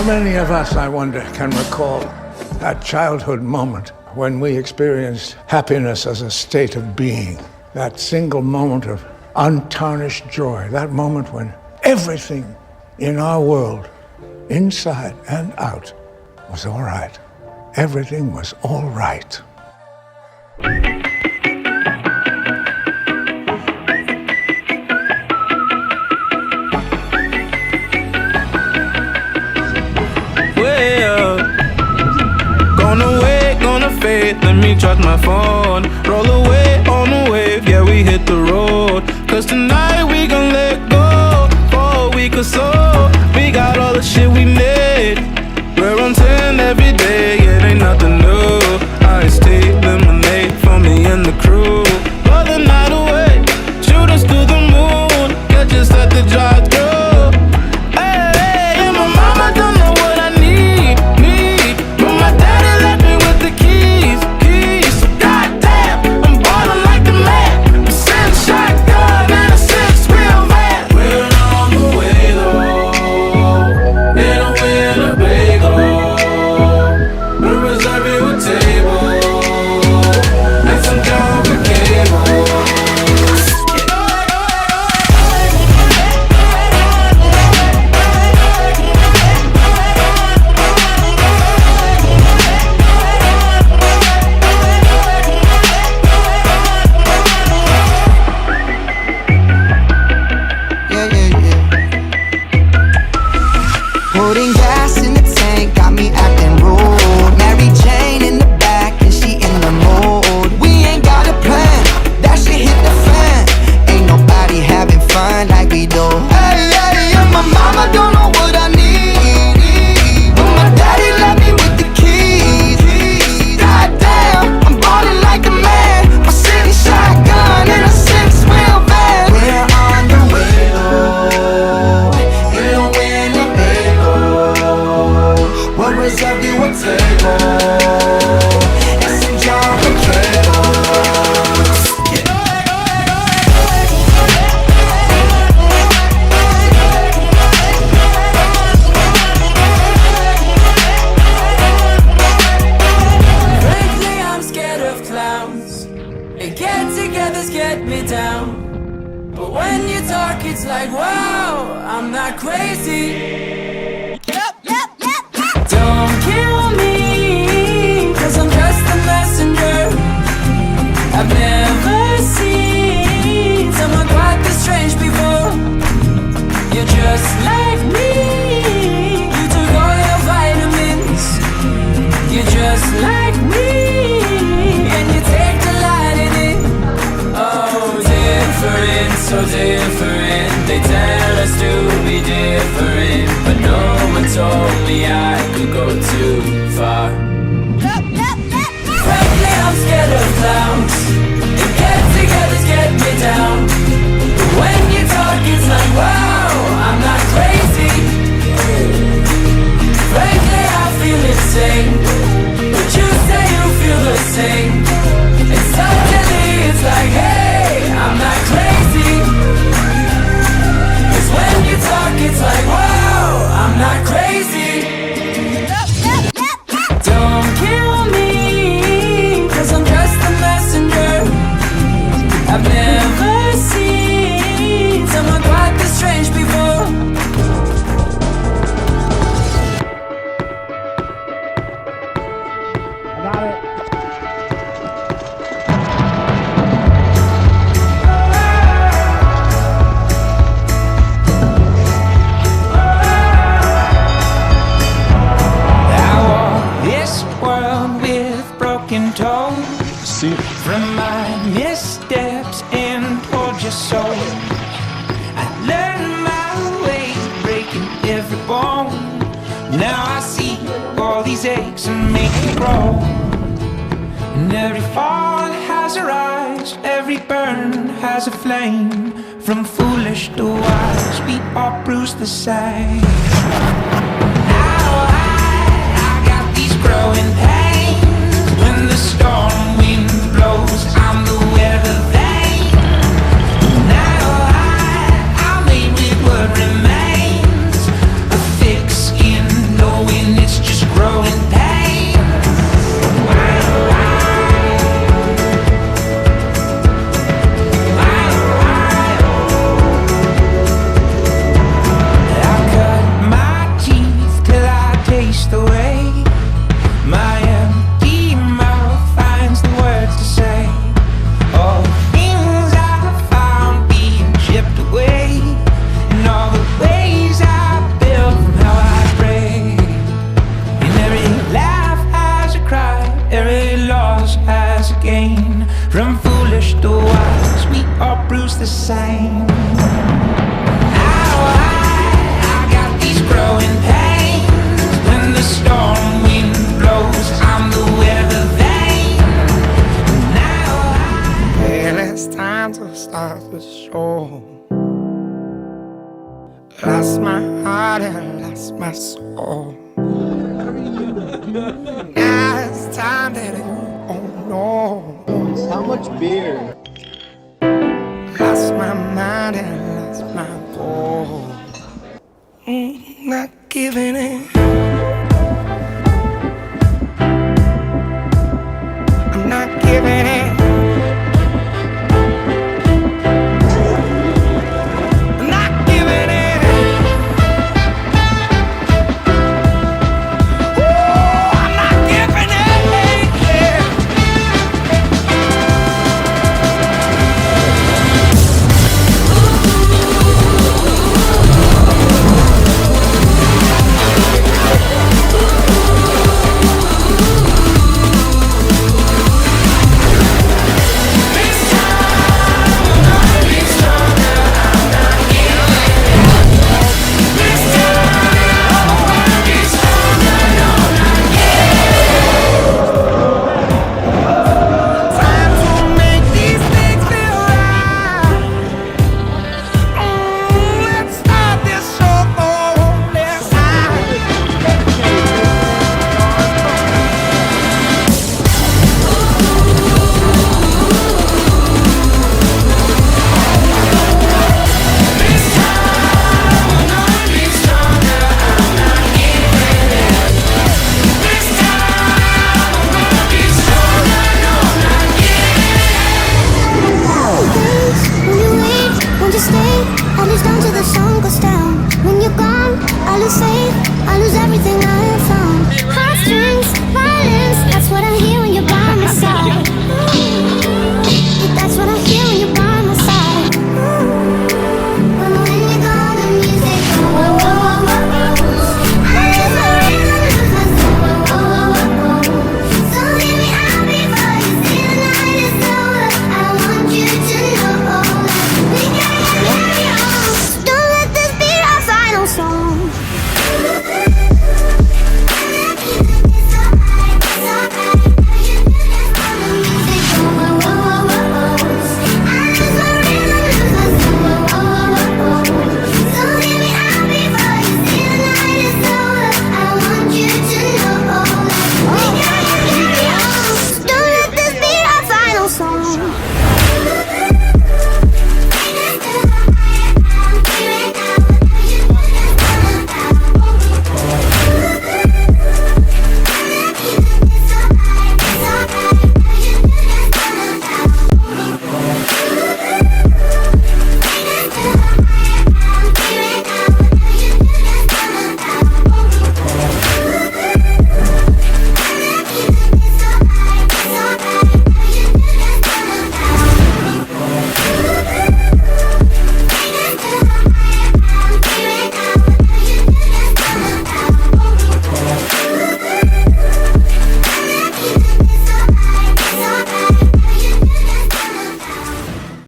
many of us, I wonder, can recall that childhood moment when we experienced happiness as a state of being? That single moment of untarnished joy, that moment when everything in our world, inside and out, was all right. Everything was all right. Let me charge my phone. Roll away on the wave, yeah, we hit the road. Cause tonight we gon' let go. For a week or so, we got all the shit we need. We're on 10 every day, it ain't nothing new. Iced tea, lemonade for me and the crew. Blow the night away, shoot us to the moon. Catch us at the drive-thru. Hey, and my mama don't know what I need. But my daddy left me with the keys. So goddamn, I'm ballin' like the man. I'm sitting shotgun and a six-wheel van. We're on the way though, in a Winnebago. We'll reserve you a table and some jumper cables. Putting gas in the tank got me acting rude. Mary Jane in the back and she in the mood. We ain't got a plan, that shit hit the fan. Ain't nobody having fun like we do. Hey, hey, and my mama don't know what I need. But my daddy left me with the keys. Goddamn, I'm ballin' like a man. My city shotgun and a six-wheel van. We're on the way though, in a Winnebago. We'll reserve you a table and some jumper cables. Frankly, I'm scared of clowns. They get-togethers get me down. But when you talk, it's like, wow, I'm not crazy. Don't kill me, cause I'm just a messenger. I've never seen someone quite this strange before. You're just like me. You took all your vitamins. You're just like me, and you take delight in it. Oh, different, so different. They tell us to be different, but no one told me I could go too far. Frankly, I'm scared of clowns. The get-togethers get me down. But when you talk, it's like, wow, I'm not crazy. Frankly, I feel insane, but you say you feel the same. And suddenly it's like, hey, I'm not crazy. Cause when you talk, it's like, wow, I'm not crazy. Don't kill me, cause I'm just a messenger. I've never seen someone quite this strange before. From my missteps and towards your soul, I learned my way, breaking every bone. Now I see all these aches and make me grow. And every fall has a rise, every burn has a flame. From foolish to wise, we all bruise the same. Now I got these growing pains. When the storm wind blows, I'm the weather vane. Now I'm made with what remains. A thick skin, no again. From foolish to wise, we all bruise the same. Now I got these growing pains. When the storm wind blows, I'm the weather vane. Now well, it's time to start the show. Lost my heart and lost my soul. Now it's time that you don't know. How much beer? Lost my mind and lost my goal. Not giving in.